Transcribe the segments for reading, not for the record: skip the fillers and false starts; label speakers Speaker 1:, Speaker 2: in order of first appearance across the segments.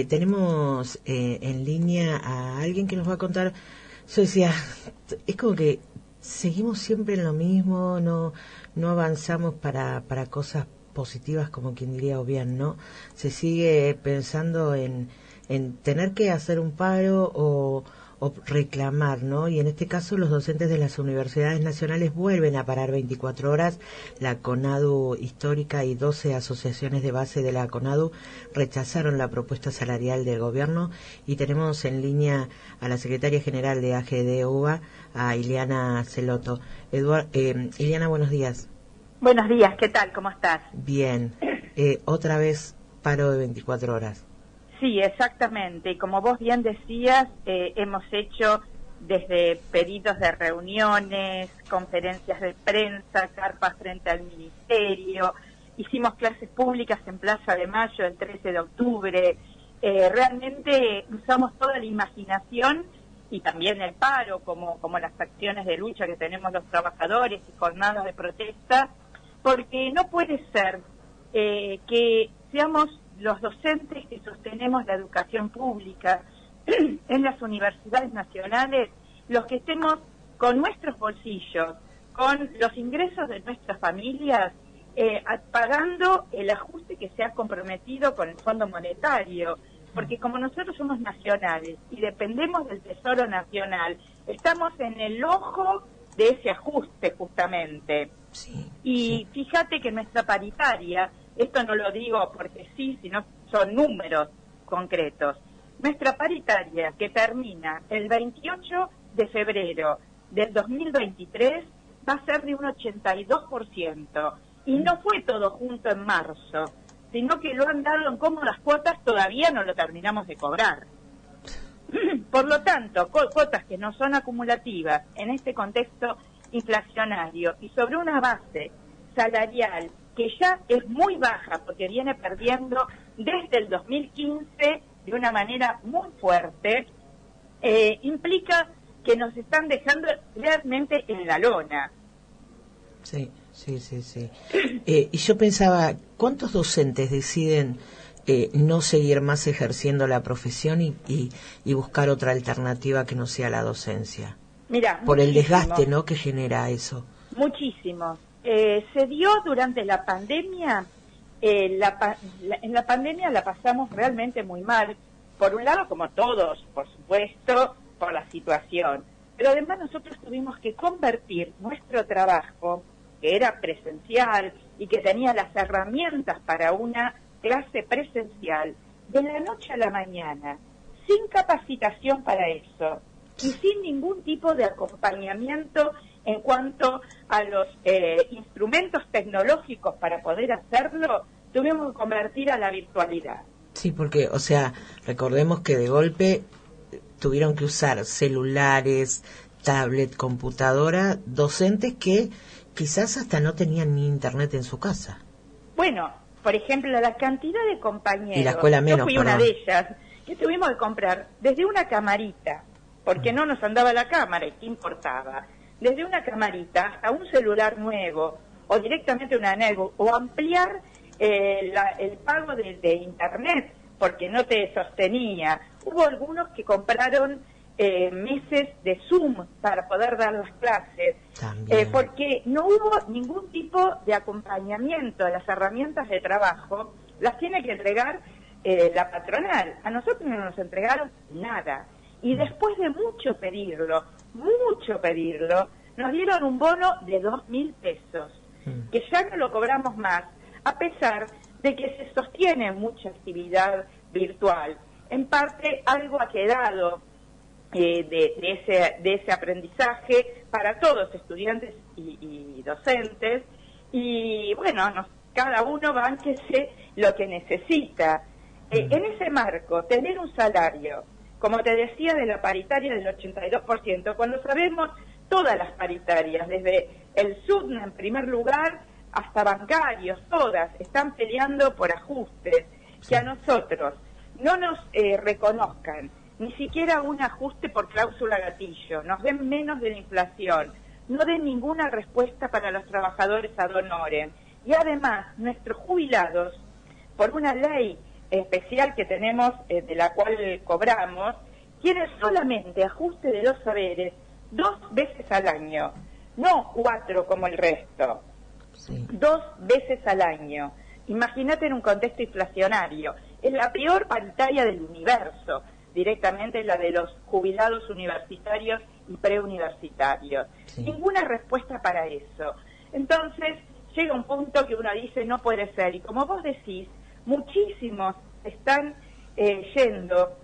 Speaker 1: Tenemos en línea a alguien que nos va a contar. Yo decía, es como que seguimos siempre en lo mismo, no avanzamos para cosas positivas, como quien diría, o bien, ¿no? Se sigue pensando en tener que hacer un paro o reclamar, ¿no? Y en este caso los docentes de las universidades nacionales vuelven a parar 24 horas. La CONADU histórica y 12 asociaciones de base de la CONADU rechazaron la propuesta salarial del gobierno, y tenemos en línea a la secretaria general de AGD-UBA, a Ileana Celoto. Ileana, buenos días.
Speaker 2: Buenos días, ¿qué tal? ¿Cómo estás?
Speaker 1: Bien. Otra vez paro de 24 horas.
Speaker 2: Sí, exactamente. Y como vos bien decías, hemos hecho desde pedidos de reuniones, conferencias de prensa, carpas frente al ministerio, hicimos clases públicas en Plaza de Mayo el 13 de octubre. Realmente usamos toda la imaginación y también el paro como las acciones de lucha que tenemos los trabajadores y jornadas de protesta, porque no puede ser que seamos los docentes que sostenemos la educación pública en las universidades nacionales los que estemos con nuestros bolsillos, con los ingresos de nuestras familias, pagando el ajuste que se ha comprometido con el Fondo Monetario, porque como nosotros somos nacionales y dependemos del Tesoro Nacional, estamos en el ojo de ese ajuste justamente.
Speaker 1: Sí,
Speaker 2: y fíjate que nuestra paritaria, esto no lo digo porque sí, sino son números concretos. Nuestra paritaria, que termina el 28 de febrero del 2023, va a ser de un 82%. Y no fue todo junto en marzo, sino que lo han dado en cómodas cuotas, todavía no lo terminamos de cobrar. Por lo tanto, cuotas que no son acumulativas en este contexto inflacionario y sobre una base salarial que ya es muy baja porque viene perdiendo desde el 2015 de una manera muy fuerte, implica que nos están dejando realmente en la lona.
Speaker 1: Sí. Y yo pensaba, ¿cuántos docentes deciden no seguir más ejerciendo la profesión y buscar otra alternativa que no sea la docencia?
Speaker 2: Mira,
Speaker 1: por el desgaste, ¿no?, que genera eso.
Speaker 2: Muchísimo. Se dio durante la pandemia. En la pandemia la pasamos realmente muy mal. Por un lado, como todos, por supuesto, por la situación. Pero además nosotros tuvimos que convertir nuestro trabajo, que era presencial y que tenía las herramientas para una clase presencial, de la noche a la mañana, sin capacitación para eso y sin ningún tipo de acompañamiento en cuanto a los instrumentos tecnológicos para poder hacerlo, tuvimos que convertir a la virtualidad.
Speaker 1: Sí, porque, o sea, recordemos que de golpe tuvieron que usar celulares, tablet, computadora, docentes que quizás hasta no tenían ni internet en su casa.
Speaker 2: Bueno, por ejemplo, la cantidad de compañeros,
Speaker 1: y la escuela menos,
Speaker 2: yo fui una de ellas, que tuvimos que comprar desde una camarita, porque no nos andaba la cámara y qué importaba, desde una camarita hasta un celular nuevo, o directamente una nego, o ampliar el pago de internet, porque no te sostenía. Hubo algunos que compraron meses de Zoom para poder dar las clases, porque no hubo ningún tipo de acompañamiento a las herramientas de trabajo, las tiene que entregar la patronal. A nosotros no nos entregaron nada. Y después de mucho pedirlo, nos dieron un bono de 2.000 pesos, que ya no lo cobramos más, a pesar de que se sostiene mucha actividad virtual. En parte algo ha quedado de ese aprendizaje para todos, estudiantes y docentes, y bueno, cada uno bánquese lo que necesita. En ese marco, tener un salario, como te decía, de la paritaria del 82%, cuando sabemos todas las paritarias, desde el SUDNA en primer lugar hasta bancarios, todas están peleando por ajustes, que a nosotros no nos reconozcan ni siquiera un ajuste por cláusula gatillo, nos den menos de la inflación, no den ninguna respuesta para los trabajadores ad honorem. Y además, nuestros jubilados, por una ley especial que tenemos, de la cual cobramos, tiene solamente ajuste de los saberes 2 veces al año, no 4 como el resto,
Speaker 1: Sí.
Speaker 2: 2 veces al año. Imagínate en un contexto inflacionario, es la peor paritaria del universo, directamente la de los jubilados universitarios y preuniversitarios.
Speaker 1: Sí.
Speaker 2: Ninguna respuesta para eso. Entonces, llega un punto que uno dice, no puede ser, y como vos decís, muchísimos están yendo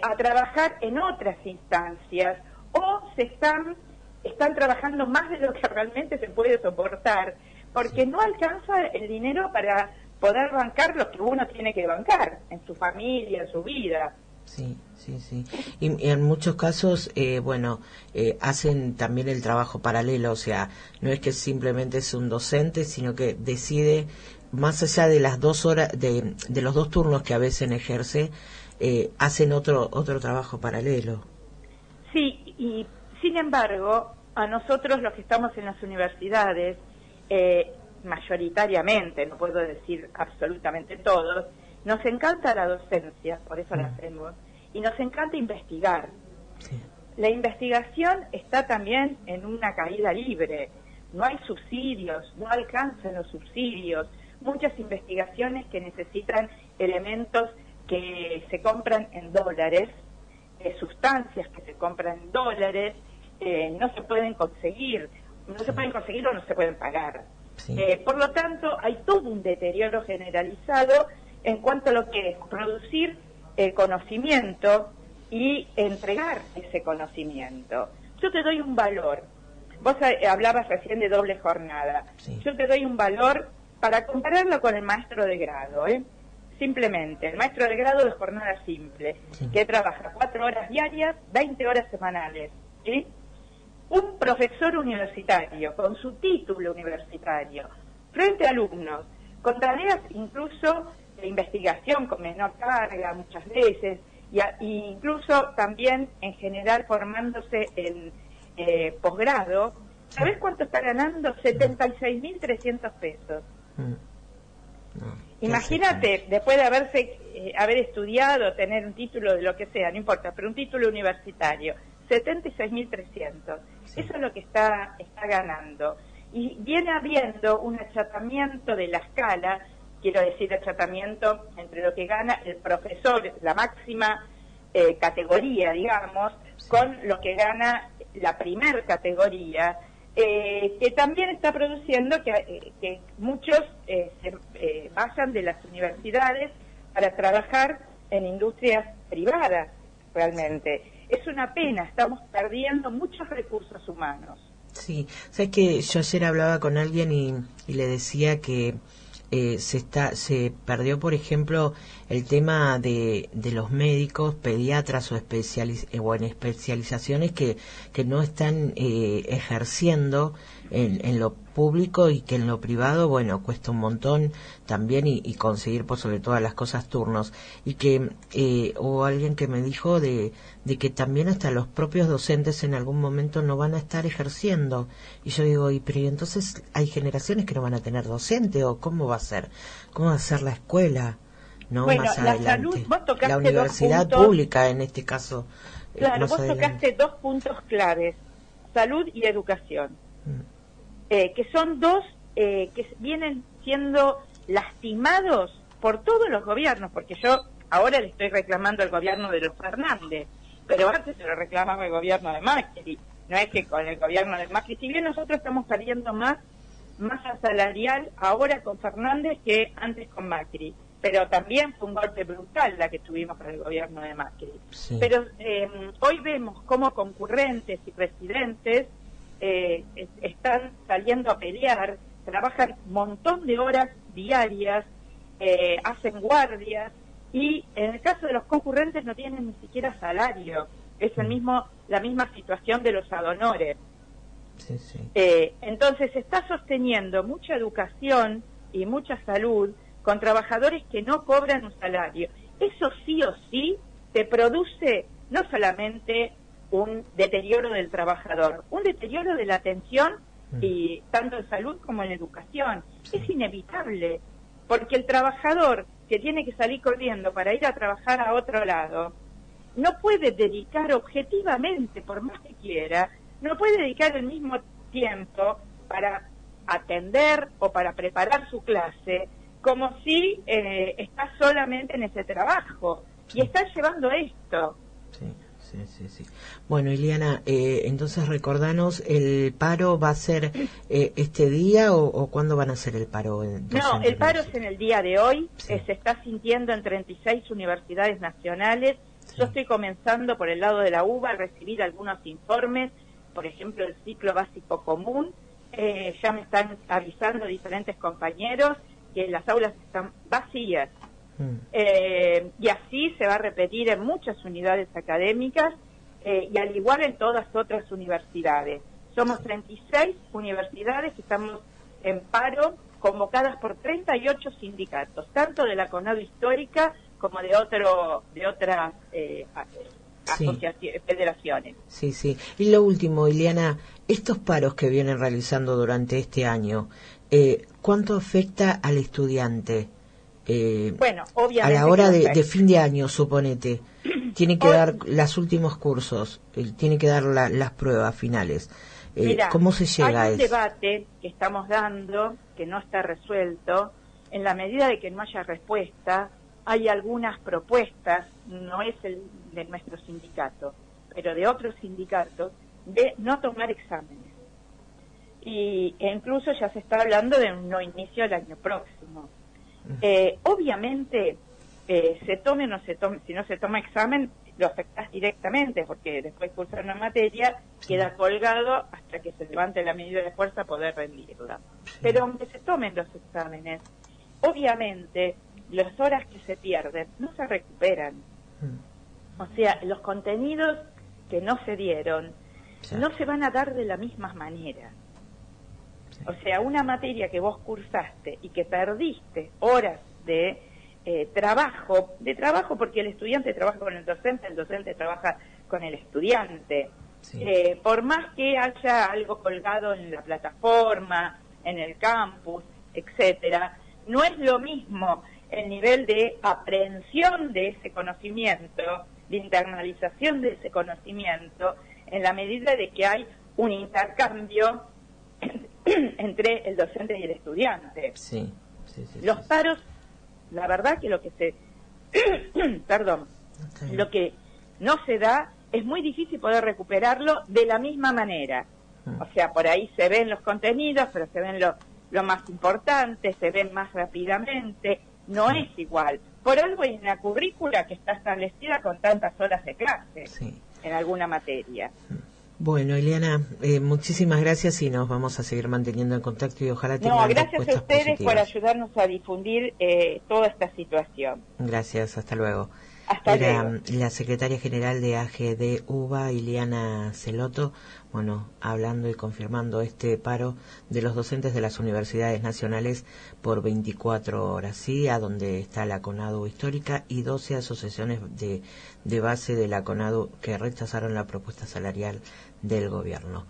Speaker 2: a trabajar en otras instancias, o están trabajando más de lo que realmente se puede soportar, porque no alcanza el dinero para poder bancar lo que uno tiene que bancar en su familia, en su vida.
Speaker 1: Sí, sí, sí. Y en muchos casos, hacen también el trabajo paralelo, o sea, no es que simplemente es un docente, sino que decide, más allá de las 2 horas, de los 2 turnos que a veces ejerce, hacen otro trabajo paralelo.
Speaker 2: Sí, y sin embargo, a nosotros los que estamos en las universidades, mayoritariamente, no puedo decir absolutamente todos, nos encanta la docencia, por eso la hacemos, y nos encanta investigar.
Speaker 1: Sí.
Speaker 2: La investigación está también en una caída libre, no hay subsidios, no alcanzan los subsidios, muchas investigaciones que necesitan elementos que se compran en dólares, sustancias que se compran en dólares, no se pueden conseguir, o no se pueden pagar.
Speaker 1: Sí.
Speaker 2: Por lo tanto, hay todo un deterioro generalizado en cuanto a lo que es producir conocimiento y entregar ese conocimiento. Yo te doy un valor. Vos hablabas recién de doble jornada.
Speaker 1: Sí.
Speaker 2: Yo te doy un valor para compararlo con el maestro de grado, Simplemente, el maestro de grado de jornada simple,
Speaker 1: Sí.
Speaker 2: que trabaja 4 horas diarias, 20 horas semanales, ¿sí? Un profesor universitario, con su título universitario, frente a alumnos, con tareas incluso de investigación con menor carga muchas veces, y incluso también en general formándose en posgrado. ¿Sabés cuánto está ganando? 76.300 pesos.
Speaker 1: No,
Speaker 2: Imagínate, después de haber estudiado, tener un título de lo que sea, no importa, pero un título universitario, 76.300.
Speaker 1: Sí.
Speaker 2: Eso es lo que está ganando. Y viene habiendo un achatamiento de la escala, quiero decir achatamiento entre lo que gana el profesor, la máxima categoría, digamos,
Speaker 1: Sí.
Speaker 2: con lo que gana la primer categoría, que también está produciendo que muchos se vayan de las universidades para trabajar en industrias privadas, realmente. Es una pena, estamos perdiendo muchos recursos humanos.
Speaker 1: Sí, sabes que yo ayer hablaba con alguien y le decía que se perdió, por ejemplo, el tema de los médicos, pediatras o en especializaciones que no están ejerciendo en lo público, y que en lo privado, bueno, cuesta un montón también, y conseguir por sobre todas las cosas turnos. Y que hubo alguien que me dijo de que también hasta los propios docentes en algún momento no van a estar ejerciendo. Y yo digo, pero ¿y entonces hay generaciones que no van a tener docente? ¿O cómo va a ser? ¿Cómo va a ser la escuela? No,
Speaker 2: bueno,
Speaker 1: más
Speaker 2: la
Speaker 1: adelante.
Speaker 2: salud, vos tocaste
Speaker 1: la universidad
Speaker 2: 2 puntos,
Speaker 1: pública en este caso.
Speaker 2: Claro,
Speaker 1: más
Speaker 2: vos
Speaker 1: adelante.
Speaker 2: tocaste 2 puntos claves, salud y educación, que son 2 que vienen siendo lastimados por todos los gobiernos, porque yo ahora le estoy reclamando al gobierno de los Fernández, pero antes se lo reclamaba el gobierno de Macri. No es que con el gobierno de Macri, si bien nosotros estamos perdiendo más masa salarial ahora con Fernández que antes con Macri, pero también fue un golpe brutal la que tuvimos con el gobierno de Macri.
Speaker 1: Sí.
Speaker 2: Pero hoy vemos cómo concurrentes y presidentes están saliendo a pelear, trabajan un montón de horas diarias, hacen guardias, y en el caso de los concurrentes no tienen ni siquiera salario. Es la misma situación de los adhonores.
Speaker 1: Sí, sí.
Speaker 2: Entonces se está sosteniendo mucha educación y mucha salud con trabajadores que no cobran un salario. Eso sí o sí te produce no solamente un deterioro del trabajador, un deterioro de la atención, y tanto en salud como en educación.
Speaker 1: Sí.
Speaker 2: Es inevitable, porque el trabajador, que tiene que salir corriendo para ir a trabajar a otro lado, no puede dedicar objetivamente, por más que quiera, no puede dedicar el mismo tiempo para atender o para preparar su clase, como si está solamente en ese trabajo. Y está llevando esto.
Speaker 1: Sí. Bueno, Ileana, entonces recordanos, ¿el paro va a ser este día o cuándo van a hacer el paro?
Speaker 2: No, el paro es en el día de hoy, se está sintiendo en 36 universidades nacionales. Yo estoy comenzando por el lado de la UBA a recibir algunos informes, por ejemplo, el ciclo básico común. Ya me están avisando diferentes compañeros que las aulas están vacías. Y así se va a repetir en muchas unidades académicas y al igual en todas otras universidades. Somos 36 universidades que estamos en paro, convocadas por 38 sindicatos, tanto de la CONADO histórica como de otras asociaciones, federaciones.
Speaker 1: Sí. Y lo último, Ileana, estos paros que vienen realizando durante este año, ¿cuánto afecta al estudiante?
Speaker 2: Bueno, obviamente
Speaker 1: a la hora de fin de año, suponete, tiene que dar los últimos cursos, tiene que dar las pruebas finales.
Speaker 2: Mirá,
Speaker 1: ¿cómo se llega a eso?
Speaker 2: Hay un debate que estamos dando que no está resuelto. En la medida de que no haya respuesta, hay algunas propuestas, no es el de nuestro sindicato, pero de otros sindicatos, de no tomar exámenes. E incluso ya se está hablando de un no inicio el año próximo. Obviamente, se tome o no se tome, si no se toma examen, lo afectas directamente, porque después de cursar una materia queda colgado hasta que se levante la medida de fuerza poder rendirla. Pero aunque se tomen los exámenes, obviamente las horas que se pierden no se recuperan. O sea, los contenidos que no se dieron no se van a dar de la misma manera. O sea, una materia que vos cursaste y que perdiste horas de trabajo porque el estudiante trabaja con el docente trabaja con el estudiante. Por más que haya algo colgado en la plataforma, en el campus, etcétera, no es lo mismo el nivel de aprehensión de ese conocimiento, de internalización de ese conocimiento, en la medida de que hay un intercambio entre el docente y el estudiante. Los paros, la verdad que lo que se lo que no se da, es muy difícil poder recuperarlo de la misma manera. O sea, por ahí se ven los contenidos, pero se ven lo más importante, se ven más rápidamente, no es igual. Por algo hay una currícula que está establecida con tantas horas de clase en alguna materia.
Speaker 1: Bueno, Ileana, muchísimas gracias y nos vamos a seguir manteniendo en contacto y ojalá tengan
Speaker 2: gracias a ustedes
Speaker 1: positivas.
Speaker 2: por ayudarnos a difundir toda esta situación.
Speaker 1: Gracias, hasta luego.
Speaker 2: Hasta luego.
Speaker 1: La secretaria general de AGD UBA, Ileana Celoto, hablando y confirmando este paro de los docentes de las universidades nacionales por 24 horas, ¿sí? A donde está la CONADO histórica y 12 asociaciones de base de la CONADO que rechazaron la propuesta salarial del gobierno.